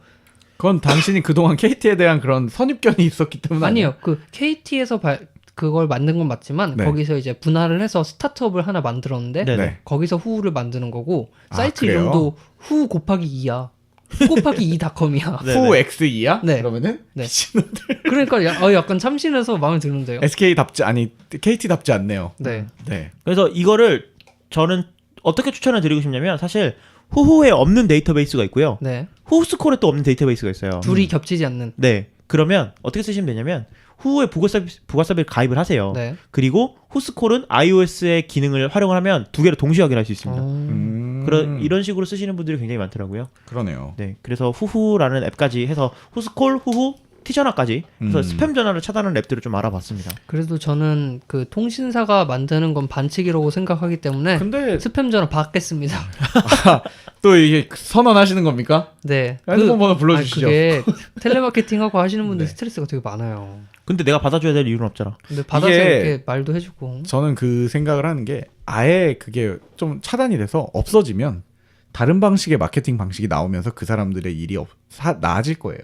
그건 당신이 그동안 KT에 대한 그런 선입견이 있었기 때문 아니에요. 그 KT에서 그걸 만든 건 맞지만 네. 거기서 이제 분할을 해서 스타트업을 하나 만들었는데 네. 네. 거기서 후후를 만드는 거고 아, 사이트 그래요? 이름도 후 곱하기 2야. 후 곱하기 2.com이야. 네. 후 X2야? 네. 그러면은 네. 그러니까 약간 참신해서 마음에 드는데요. KT답지 않네요. 네. 네. 그래서 이거를 저는 어떻게 추천을 드리고 싶냐면 사실 후후에 없는 데이터베이스가 있고요. 네. 후스콜에 또 없는 데이터베이스가 있어요. 둘이 겹치지 않는. 네. 그러면 어떻게 쓰시면 되냐면 후후에 부가 서비스 가입을 하세요. 네. 그리고 후스콜은 iOS의 기능을 활용을 하면 두 개를 동시에 확인할 수 있습니다. 이런 식으로 쓰시는 분들이 굉장히 많더라고요. 그러네요. 네, 그래서 후후라는 앱까지 해서 후스콜, 후후, 티전화까지 해서 스팸 전화를 차단하는 앱들을 좀 알아봤습니다. 그래도 저는 그 통신사가 만드는 건 반칙이라고 생각하기 때문에 근데 스팸 전화 받겠습니다. 또 이게 선언하시는 겁니까? 네. 핸드폰 번호 불러주시죠. 그게 텔레마케팅하고 하시는 분들 네. 스트레스가 되게 많아요. 근데 내가 받아줘야 될 이유는 없잖아. 근데 받아서 이게- 이렇게 말도 해주고. 저는 그 생각을 하는 게 아예 그게 좀 차단이 돼서 없어지면 다른 방식의 마케팅 방식이 나오면서 그 사람들의 일이 나아질 거예요.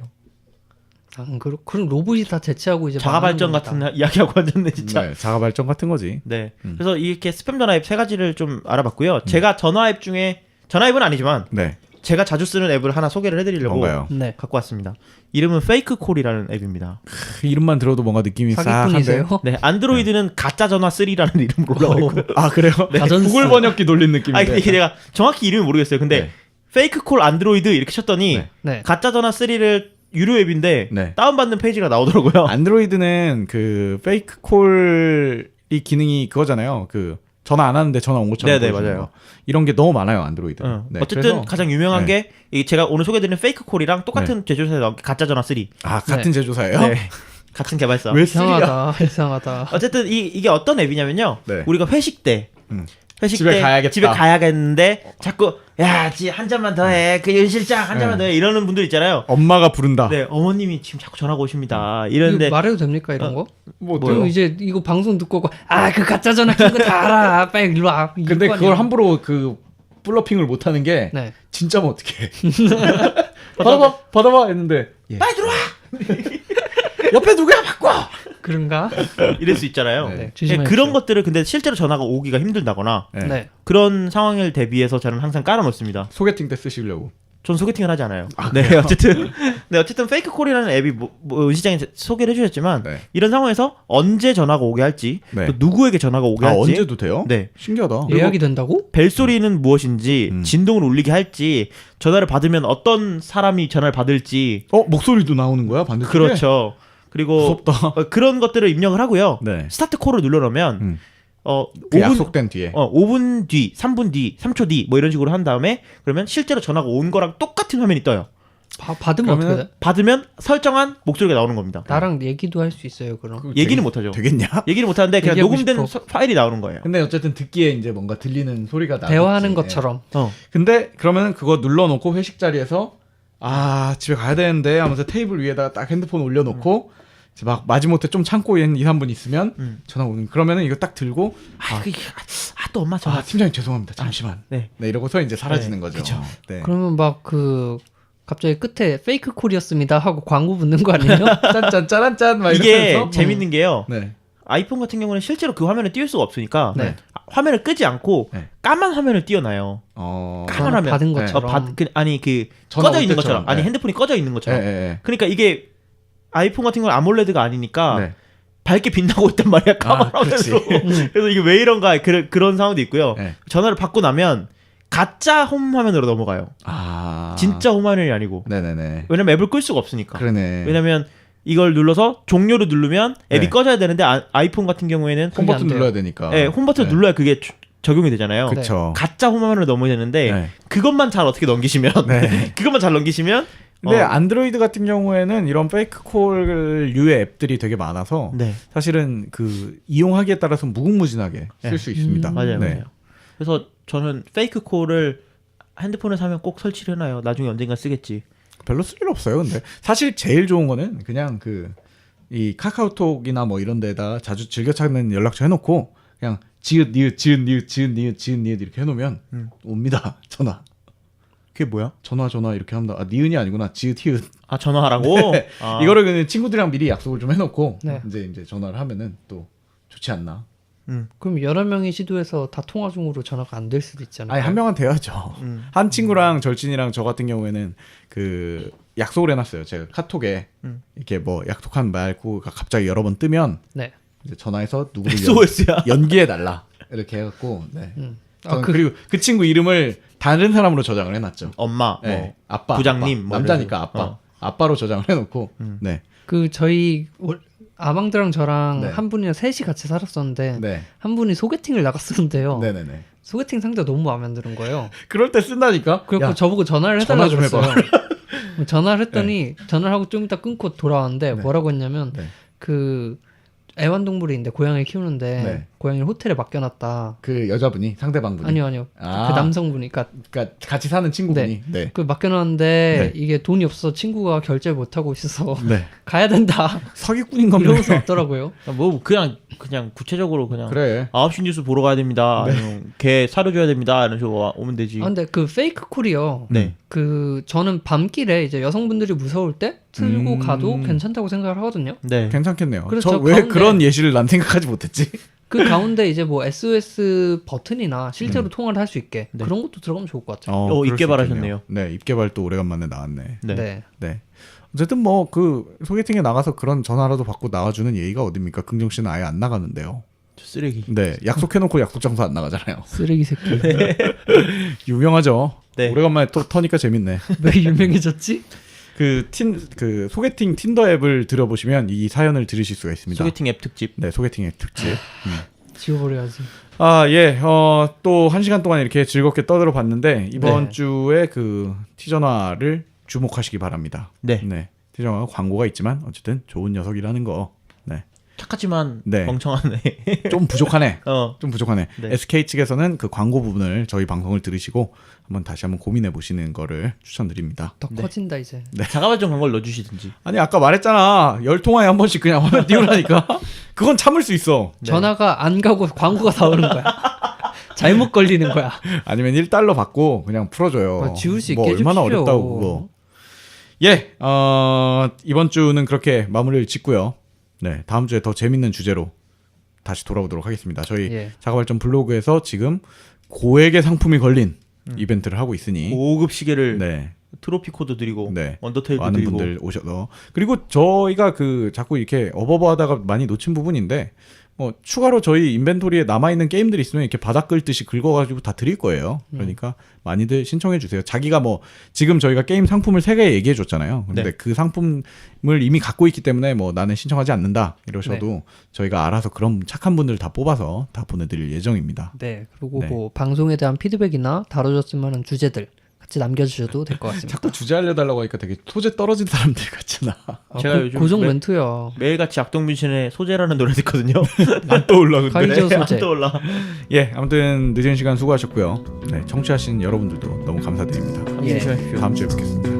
그럼 로봇이 다 대체하고 이제 자가 발전 망하는 겁니다. 같은 이야기하고 앉았네 진짜. 네, 자가 발전 같은 거지. 네. 그래서 이렇게 스팸 전화 앱 세 가지를 좀 알아봤고요. 제가 전화 앱 중에 전화 앱은 아니지만 네. 제가 자주 쓰는 앱을 하나 소개를 해드리려고 뭔가요? 네. 갖고 왔습니다. 이름은 페이크콜이라는 앱입니다. 그 이름만 들어도 뭔가 느낌이 사기꾼이세요? 싹한데. 네, 안드로이드는 가짜 전화 3라는 이름으로 올라와 있고요. 아 그래요? 가전스. 구글 번역기 돌린 느낌인데. 아 이게 내가 정확히 이름이 모르겠어요. 근데 네. 페이크콜 안드로이드 이렇게 쳤더니 네. 네. 가짜 전화 3를 유료 앱인데 네. 다운받는 페이지가 나오더라고요. 안드로이드는 그 페이크 콜이 기능이 그거잖아요. 그 전화 안 하는데 전화 온 것처럼. 네네, 보여주는 맞아요. 거. 이런 게 너무 많아요 안드로이드. 어쨌든 그래서- 가장 유명한 네. 게 이 제가 오늘 소개드린 페이크콜이랑 똑같은 제조사에 나온 게 가짜 전화 3. 아 같은 네. 제조사예요? 네. 같은 개발사. 왜 쓰리야? 이상하다. 이상하다. 어쨌든 이게 어떤 앱이냐면요. 네. 우리가 회식 때 회식 집에 때 가야겠다. 집에 가야겠는데 자꾸 한 잔만 더 해. 그 윤실장 한 잔만 더 해. 이러는 분들 있잖아요. 엄마가 부른다. 네, 어머님이 지금 자꾸 전화가 오십니다. 이거 이러는데 말해도 됩니까 이런 거? 뭐 그럼 어때요? 이제 이거 방송 듣고 그 가짜 전화 낀 거 다 알아. 빨리 일로 와. 이럴 근데 거 그걸 아니야. 함부로 그 블러핑을 못 하는 게 네. 진짜 뭐 어떡해. 받아봐 했는데 빨리 들어와. 옆에 누구야 바꿔. 그런가? 이럴 수 있잖아요. 네. 네, 조심하십시오. 그런 것들을 근데 실제로 전화가 오기가 힘들다거나 네. 네. 그런 상황을 대비해서 저는 항상 깔아놓습니다. 소개팅 때 쓰시려고. 전 소개팅을 하지 않아요. 네, 어쨌든 페이크콜이라는 앱이 은시장이 소개를 해주셨지만 네. 이런 상황에서 언제 전화가 오게 할지, 네. 또 누구에게 전화가 오게 아 할지, 언제도 돼요? 네, 신기하다. 예약이 된다고? 벨소리는 무엇인지, 진동을 울리게 할지, 전화를 받으면 어떤 사람이 전화를 받을지, 목소리도 나오는 거야 반대쪽에? 그렇죠. 그리고 무섭다. 그런 것들을 입력을 하고요. 네. 스타트 콜을 눌러놓으면 그 5분, 약속된 뒤에. 5분 뒤, 3분 뒤, 3초 뒤 뭐 이런 식으로 한 다음에 그러면 실제로 전화가 온 거랑 똑같은 화면이 떠요. 받으면 어떻게 돼? 받으면 설정한 목소리가 나오는 겁니다. 나랑 얘기도 할 수 있어요 그럼. 그거 얘기는 되겠- 못하죠. 되겠냐? 얘기를 못하는데 그냥 얘기하고 녹음된 싶어. 파일이 나오는 거예요. 근데 어쨌든 듣기에 이제 뭔가 들리는 소리가 나. 대화하는 것처럼. 근데 그러면 그거 눌러놓고 회식 자리에서 집에 가야 되는데 하면서 테이블 위에다가 딱 핸드폰 올려놓고 이제 막 마지못해 좀 참고 2, 3분 있으면 전화 오는. 그러면은 이거 딱 들고 또 엄마 전화. 팀장님 죄송합니다. 잠시만. 네. 네 이러고서 이제 사라지는 네, 거죠. 그쵸. 네. 그러면 막 그 갑자기 끝에 페이크 콜이었습니다 하고 광고 붙는 거 아니에요? 짠짠 짜란짠 막 이게 이러면서 재밌는 게요. 네. 아이폰 같은 경우는 실제로 그 화면을 띄울 수가 없으니까 네. 화면을 끄지 않고 네. 까만 화면을 띄워놔요. 전화 화면. 받은 네. 것처럼. 아니 전화 꺼져 올 있는 때처럼. 것처럼. 아니 네. 핸드폰이 꺼져 있는 것처럼. 예. 그러니까 이게 아이폰 같은 건 아몰레드가 아니니까 네. 밝게 빛나고 있단 말이야 까만 그렇지. 화면으로. 그래서 이게 왜 이런가 그런 상황도 있고요. 네. 전화를 받고 나면 가짜 홈 화면으로 넘어가요. 진짜 홈 화면이 아니고. 네네네. 왜냐면 앱을 끌 수가 없으니까. 그러네. 왜냐면 이걸 눌러서 종료를 누르면 앱이 네. 꺼져야 되는데 아이폰 같은 경우에는 홈 버튼 그게 안 눌러야 되니까. 네, 홈 버튼 네. 눌러야 그게 적용이 되잖아요. 그쵸. 가짜 홈 화면으로 넘어야 되는데 네. 그것만 잘 어떻게 넘기시면 네. 그것만 잘 넘기시면 근데 안드로이드 같은 경우에는 이런 페이크 콜 유의 앱들이 되게 많아서 네. 사실은 그 이용하기에 따라서 무궁무진하게 쓸 수 있습니다. 맞아요, 네. 맞아요. 그래서 저는 페이크 콜을 핸드폰에 사면 꼭 설치를 해놔요. 나중에 언젠가 쓰겠지. 별로 쓸 일 없어요. 근데 사실 제일 좋은 거는 그냥 이 카카오톡이나 뭐 이런 데다 자주 즐겨 찾는 연락처 해놓고 그냥 지읒 니읒 지읒 니읒 지읒 니읒 지읒 니읒 이렇게 해놓으면 옵니다. 전화 그게 뭐야? 전화 이렇게 합니다. 아 니은이 아니구나 지읒 히읗. 아 전화하라고? 네. 아. 이거를 그냥 친구들이랑 미리 약속을 좀 해놓고 네. 이제 전화를 하면은 또 좋지 않나. 그럼 여러 명이 시도해서 다 통화 중으로 전화가 안 될 수도 있잖아요. 아니 한 명한테 해야죠. 한 친구랑 절친이랑 저 같은 경우에는 그 약속을 해놨어요. 제가 카톡에 이렇게 뭐 약속한 말고가 갑자기 여러 번 뜨면 네. 이제 전화해서 누구를 SOS야. 연기해 달라 이렇게 해갖고 네. 저는 그리고 그 친구 이름을 다른 사람으로 저장을 해놨죠. 엄마, 네. 뭐 아빠, 부장님, 아빠. 뭐 남자니까 이런 식으로. 아빠, 아빠로 저장을 해놓고 네, 그 저희 아방드랑 저랑 네. 한 분이랑 셋이 같이 살았었는데 네, 한 분이 소개팅을 나갔었는데요. 네네네. 소개팅 상대가 너무 마음에 안 드는 거예요. 그럴 때 쓴다니까. 그래서 야, 저보고 전화를 전화 해달라고 좀 그랬어요. 전화를 했더니 전화를 하고 좀 이따 끊고 돌아왔는데 네. 뭐라고 했냐면 네. 그 애완동물인데 고양이 키우는데 네. 고양이를 호텔에 맡겨놨다. 그 여자분이 상대방분이 아니요. 아. 그 남성분이 그러니까 그러니까 같이 사는 친구분이 네. 그 맡겨놨는데 네. 이게 돈이 없어 친구가 결제를 못하고 있어서 네. 가야 된다. 사기꾼인 건데. 이러면서 왔더라고요. 뭐 그냥 구체적으로 그냥 그래. 9시 뉴스 보러 가야 됩니다. 아니면 걔 사료 줘야 됩니다. 이런 식으로 오면 되지. 아, 근데 그 페이크 콜이요. 네. 그 저는 밤길에 이제 여성분들이 무서울 때 틀고 가도 괜찮다고 생각을 하거든요. 네. 괜찮겠네요. 그래서 저 저 왜 가운데- 그런 예시를 난 생각하지 못했지? 그 가운데 이제 뭐 SOS 버튼이나 실제로 통화를 할 수 있게 네. 그런 것도 들어가면 좋을 것 같아요. 어, 그럴 수 입개발하셨네요. 있겠네요. 네, 입개발 또 오래간만에 나왔네. 네. 네. 네. 어쨌든 뭐 그 소개팅에 나가서 그런 전화라도 받고 나가주는 예의가 어딥니까? 긍정 씨는 아예 안 나가는데요. 저 쓰레기. 네, 약속해놓고 약속 장소 안 나가잖아요. 쓰레기 새끼. 유명하죠. 네. 오래간만에 또 터니까 재밌네. 왜 유명해졌지? 그 소개팅 틴더 앱을 들어보시면 이 사연을 들으실 수가 있습니다. 소개팅 앱 특집. 네, 소개팅 앱 특집. 지워버려야지. 아, 예. 또 1시간 동안 이렇게 즐겁게 떠들어 봤는데 이번 네. 주에 그 티전화를 주목하시기 바랍니다. 네. 티전화가 광고가 있지만 어쨌든 좋은 녀석이라는 거. 네. 착하지만 네. 멍청하네. 좀 부족하네. 어. 좀 부족하네. 네. SK 측에서는 그 광고 부분을 저희 방송을 들으시고 다시 한번 고민해 보시는 거를 추천드립니다. 더 네. 커진다 이제. 자가 발전 광고를 넣어주시든지. 아니 아까 말했잖아. 10통화에 한 번씩 그냥 화면 띄우라니까. 그건 참을 수 있어. 네. 전화가 안 가고 광고가 나오는 거야. 잘못 걸리는 거야. 아니면 1달러 받고 그냥 풀어줘요. 지울 수 뭐 있게 얼마나 해주십시오. 어렵다고 그거. 예, 이번 주는 그렇게 마무리를 짓고요. 네, 다음 주에 더 재밌는 주제로 다시 돌아오도록 하겠습니다. 저희 예. 자가발전 블로그에서 지금 고액의 상품이 걸린 이벤트를 하고 있으니 고급 시계를 네, 트로피 코드 드리고 네. 언더테일도 많은 드리고. 분들 오셔서 그리고 저희가 그 자꾸 이렇게 어버버하다가 많이 놓친 부분인데 뭐 추가로 저희 인벤토리에 남아 있는 게임들이 있으면 이렇게 바닥 긁듯이 긁어가지고 다 드릴 거예요. 그러니까 많이들 신청해 주세요. 자기가 뭐 지금 저희가 게임 상품을 3개 얘기해 줬잖아요. 근데 네. 그 상품을 이미 갖고 있기 때문에 뭐 나는 신청하지 않는다 이러셔도 저희가 알아서 그런 착한 분들 다 뽑아서 다 보내드릴 예정입니다. 네. 그리고 네. 뭐 방송에 대한 피드백이나 다뤄줬으면 하는 주제들 같이 남겨주셔도 될 것 같습니다. 자꾸 주제 알려달라고 하니까 되게 소재 떨어진 사람들 같잖아. 제가 요즘 고정 멘트야. 매일같이 악동민신의 소재라는 노래 듣거든요. 안 떠올라 근데. 가이저 안 소재. 떠올라. 예, 아무튼 늦은 시간 수고하셨고요. 네, 청취하신 여러분들도 너무 감사드립니다. 예. 다음 주에 뵙겠습니다.